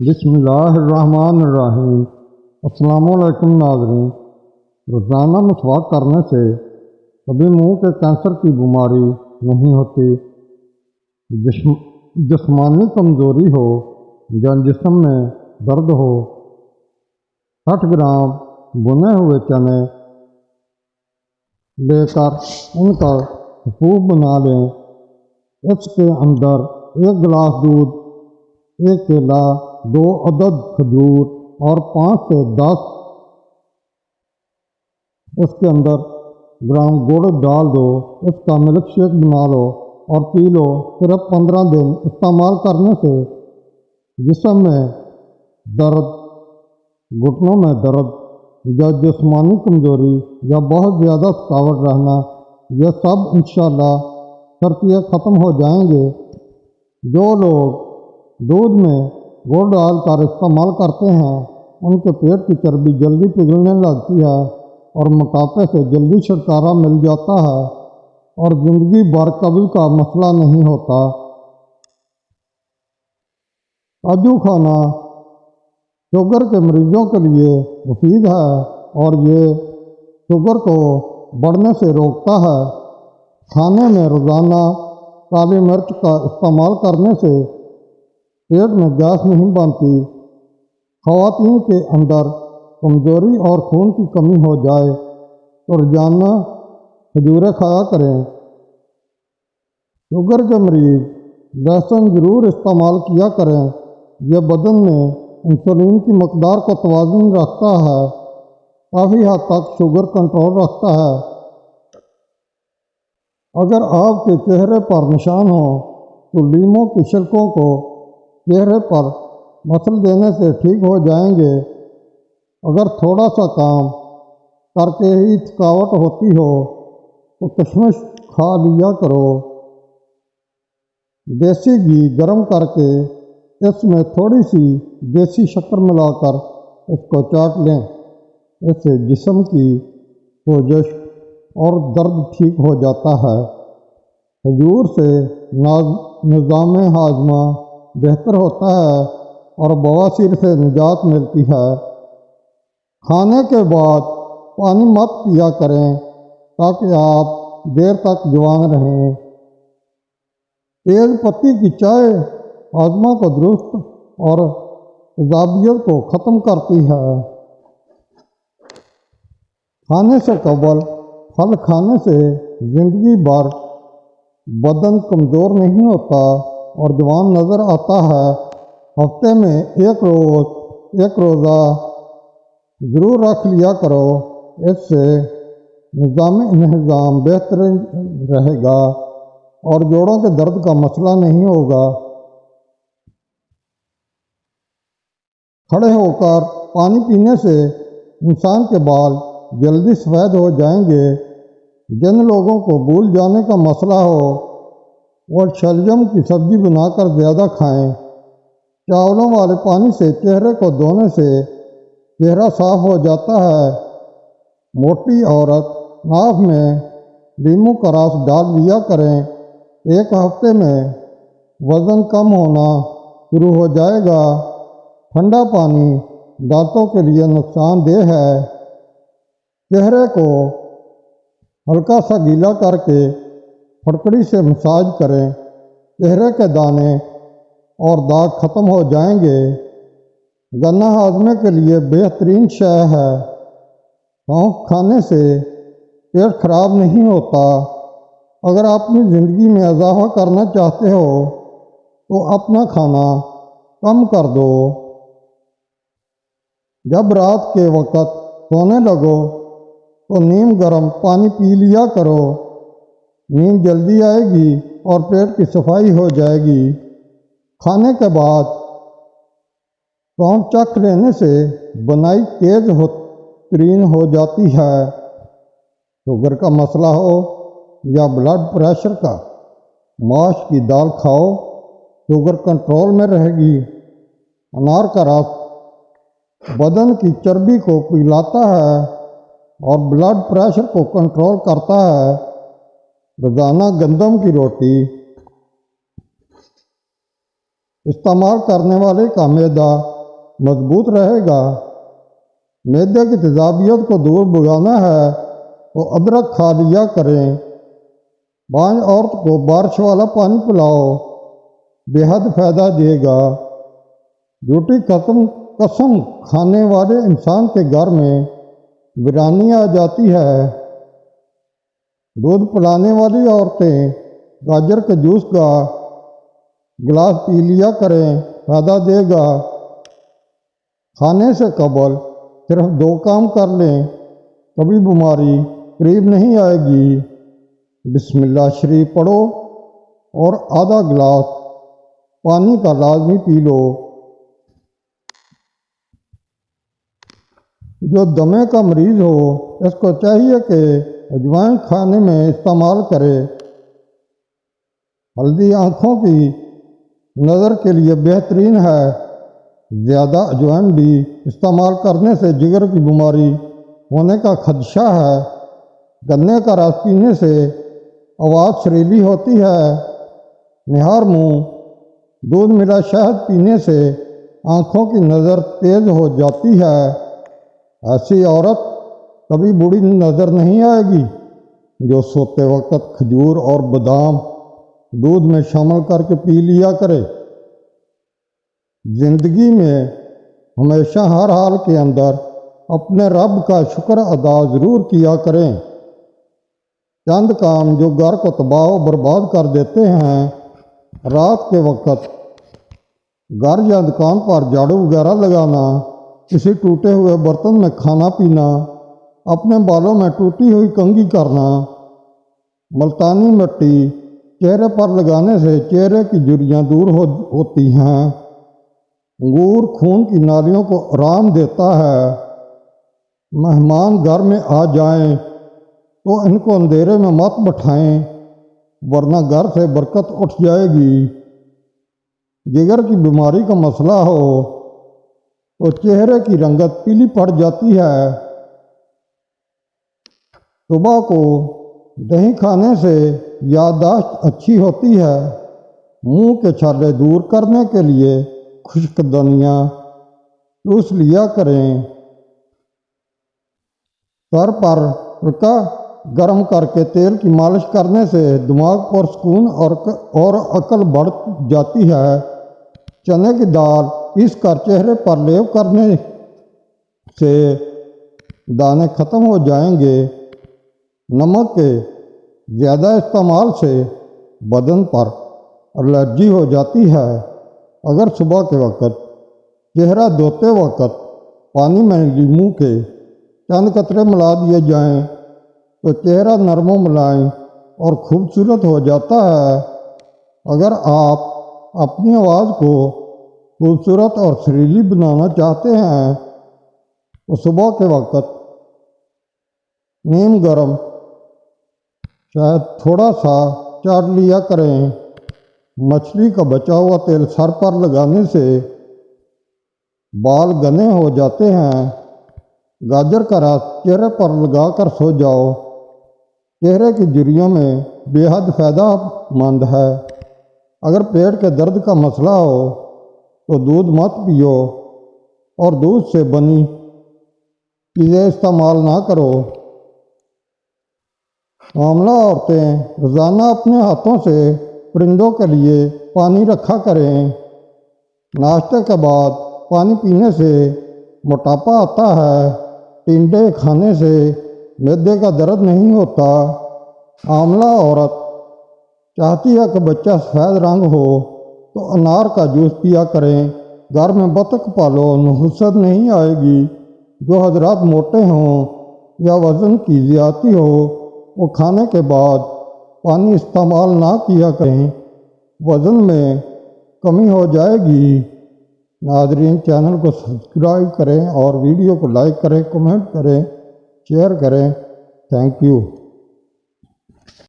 بسم اللہ الرحمن الرحیم۔ السلام علیکم ناظرین۔ روزانہ مسواک کرنے سے کبھی منہ کے کینسر کی بیماری نہیں ہوتی۔ جسمانی کمزوری ہو یا جسم میں درد ہو، 60 گرام بنے ہوئے چنے لے کر ان کا حبوب بنا لیں۔ اس کے اندر 1 گلاس دودھ، 1 کیلا، 2 عدد کھجور اور 5 سے 10 اس کے اندر گرام گڑ ڈال دو۔ اس کا ملک شیک بنا لو اور پی لو۔ صرف 15 دن استعمال کرنے سے جسم میں درد، گھٹنوں میں درد یا جسمانی کمزوری یا بہت زیادہ تھکاوٹ رہنا، یہ سب انشاءاللہ شرطیے ختم ہو جائیں گے۔ جو لوگ دودھ میں گڑ ڈال کر استعمال کرتے ہیں ان کے پیٹ کی چربی جلدی پگھلنے لگتی ہے اور موٹاپے سے جلدی چھٹکارا مل جاتا ہے اور زندگی بھر قبض کا مسئلہ نہیں ہوتا۔ کاجو کھانا شوگر کے مریضوں کے لیے مفید ہے اور یہ شوگر کو بڑھنے سے روکتا ہے۔ کھانے میں روزانہ کالی مرچ کا استعمال کرنے سے پیٹ میں گیس نہیں بنتی۔ خواتین کے اندر کمزوری اور خون کی کمی ہو جائے تو روزانہ کھجوریں کھایا کریں۔ شوگر کے مریض لہسن ضرور استعمال کیا کریں۔ یہ بدن میں انسولین کی مقدار کو توازن رکھتا ہے، کافی حد تک شوگر کنٹرول رکھتا ہے۔ اگر آپ کے چہرے پر نشان ہوں تو لیموں کی چھلکوں کو چہرے پر مسل دینے سے ٹھیک ہو جائیں گے۔ اگر تھوڑا سا کام کر کے ہی تھکاوٹ ہوتی ہو تو کشمش کھا لیا کرو۔ دیسی گھی گرم کر کے اس میں تھوڑی سی دیسی شکر ملا کر اس کو چاٹ لیں۔ اس سے جسم کی سوزش اور درد ٹھیک ہو جاتا ہے۔ کھجور سے نظام ہاضمہ بہتر ہوتا ہے اور بواسیر سے نجات ملتی ہے۔ کھانے کے بعد پانی مت پیا کریں تاکہ آپ دیر تک جوان رہیں۔ تیز پتی کی چائے ہاضمہ کو درست اور تیزابیت کو ختم کرتی ہے۔ کھانے سے قبل پھل کھانے سے زندگی بھر بدن کمزور نہیں ہوتا اور جوان نظر آتا ہے۔ ہفتے میں ایک روزہ ضرور رکھ لیا کرو۔ اس سے نظام انہضام بہتر رہے گا اور جوڑوں کے درد کا مسئلہ نہیں ہوگا۔ کھڑے ہو کر پانی پینے سے انسان کے بال جلدی سفید ہو جائیں گے۔ جن لوگوں کو بھول جانے کا مسئلہ ہو وہ شلجم کی سبزی بنا کر زیادہ کھائیں۔ چاولوں والے پانی سے چہرے کو دھونے سے چہرہ صاف ہو جاتا ہے۔ موٹی عورت ناک میں لیموں کا رس ڈال لیا کریں۔ ایک ہفتے میں وزن کم ہونا شروع ہو جائے گا۔ ٹھنڈا پانی دانتوں کے لیے نقصان دہ ہے۔ چہرے کو ہلکا سا گیلا کر کے پھٹکڑی سے مساج کریں۔ چہرے کے دانے اور داغ ختم ہو جائیں گے۔ گنا ہاضمے کے لیے بہترین شے ہے۔ سونف کھانے سے پیٹ خراب نہیں ہوتا۔ اگر آپ اپنی زندگی میں اضافہ کرنا چاہتے ہو تو اپنا کھانا کم کر دو۔ جب رات کے وقت سونے لگو تو نیم گرم پانی پی لیا کرو۔ نیند جلدی آئے گی اور پیٹ کی صفائی ہو جائے گی۔ کھانے کے بعد سونف چکھ لینے سے بنائی تیز ترین ہو جاتی ہے۔ شوگر کا مسئلہ ہو یا بلڈ پریشر کا، ماش کی دال کھاؤ، شوگر کنٹرول میں رہے گی۔ انار کا رس بدن کی چربی کو پگھلاتا ہے اور بلڈ پریشر کو کنٹرول کرتا ہے۔ روزانہ گندم کی روٹی استعمال کرنے والے کا معدہ مضبوط رہے گا۔ معدے کی تیزابیت کو دور بھگانا ہے تو ادرک کھا لیا کریں۔ بانجھ عورت کو بارش والا پانی پلاؤ، بے حد فائدہ دے گا۔ جھوٹی قسم کھانے والے انسان کے گھر میں ویرانی آ جاتی ہے۔ دودھ پلانے والی عورتیں گاجر کے جوس کا گلاس پی لیا کریں، فائدہ دے گا۔ کھانے سے قبل صرف 2 کام کر لیں، کبھی بیماری قریب نہیں آئے گی۔ بسم اللہ شریف پڑھو اور آدھا گلاس پانی کا لازمی پی لو۔ جو دمے کا مریض ہو اس کو چاہیے کہ اجوائن کھانے میں استعمال کرے۔ ہلدی آنکھوں کی نظر کے لیے بہترین ہے۔ زیادہ اجوائن بھی استعمال کرنے سے جگر کی بیماری ہونے کا خدشہ ہے۔ گنے کا رس پینے سے آواز سریلی ہوتی ہے۔ نہار منہ دودھ ملا شہد پینے سے آنکھوں کی نظر تیز ہو جاتی ہے۔ ایسی عورت کبھی بوڑھی نظر نہیں آئے گی جو سوتے وقت کھجور اور بادام دودھ میں شامل کر کے پی لیا کرے۔ زندگی میں ہمیشہ ہر حال کے اندر اپنے رب کا شکر ادا ضرور کیا کریں۔ چند کام جو گھر کو تباہ و برباد کر دیتے ہیں: رات کے وقت گھر یا دکان پر جھاڑو وغیرہ لگانا، کسی ٹوٹے ہوئے برتن میں کھانا پینا، اپنے بالوں میں ٹوٹی ہوئی کنگھی کرنا۔ ملتانی مٹی چہرے پر لگانے سے چہرے کی جھریاں دور ہوتی ہیں۔ انگور خون کی نالیوں کو آرام دیتا ہے۔ مہمان گھر میں آ جائیں تو ان کو اندھیرے میں مت بٹھائیں ورنہ گھر سے برکت اٹھ جائے گی۔ جگر کی بیماری کا مسئلہ ہو تو چہرے کی رنگت پیلی پڑ جاتی ہے۔ صبح کو دہی کھانے سے یادداشت اچھی ہوتی ہے۔ منہ کے چھالے دور کرنے کے لیے خشک دھنیا چوس لیا کریں۔ سر پر سرکہ گرم کر کے تیل کی مالش کرنے سے دماغ پرسکون اور عقل بڑھ جاتی ہے۔ چنے کی دال پیس کر چہرے پر لیپ کرنے سے دانے ختم ہو جائیں گے۔ نمک کے زیادہ استعمال سے بدن پر الرجی ہو جاتی ہے۔ اگر صبح کے وقت چہرہ دھوتے وقت پانی میں لیموں کے چند قطرے ملا دیے جائیں تو چہرہ نرم و ملائم اور خوبصورت ہو جاتا ہے۔ اگر آپ اپنی آواز کو خوبصورت اور سریلی بنانا چاہتے ہیں تو صبح کے وقت نیم گرم شہد تھوڑا سا چاٹ لیا کریں۔ مچھلی کا بچا ہوا تیل سر پر لگانے سے بال گھنے ہو جاتے ہیں۔ گاجر کا رس چہرے پر لگا کر سو جاؤ، چہرے کی جھریوں میں بے حد فائدہ مند ہے۔ اگر پیٹ کے درد کا مسئلہ ہو تو دودھ مت پیو اور دودھ سے بنی چیزیں استعمال نہ کرو۔ حاملہ عورتیں روزانہ اپنے ہاتھوں سے پرندوں کے لیے پانی رکھا کریں۔ ناشتے کے بعد پانی پینے سے موٹاپا آتا ہے۔ ٹنڈے کھانے سے معدے کا درد نہیں ہوتا۔ حاملہ عورت چاہتی ہے کہ بچہ سفید رنگ ہو تو انار کا جوس پیا کریں۔ گھر میں بطخ پالو، نحوست نہیں آئے گی۔ جو حضرات موٹے ہوں یا وزن کی زیادتی ہو وہ کھانے کے بعد پانی استعمال نہ کیا کریں، وزن میں کمی ہو جائے گی۔ ناظرین، چینل کو سبسکرائب کریں اور ویڈیو کو لائک کریں، کمنٹ کریں، شیئر کریں۔ Thank you.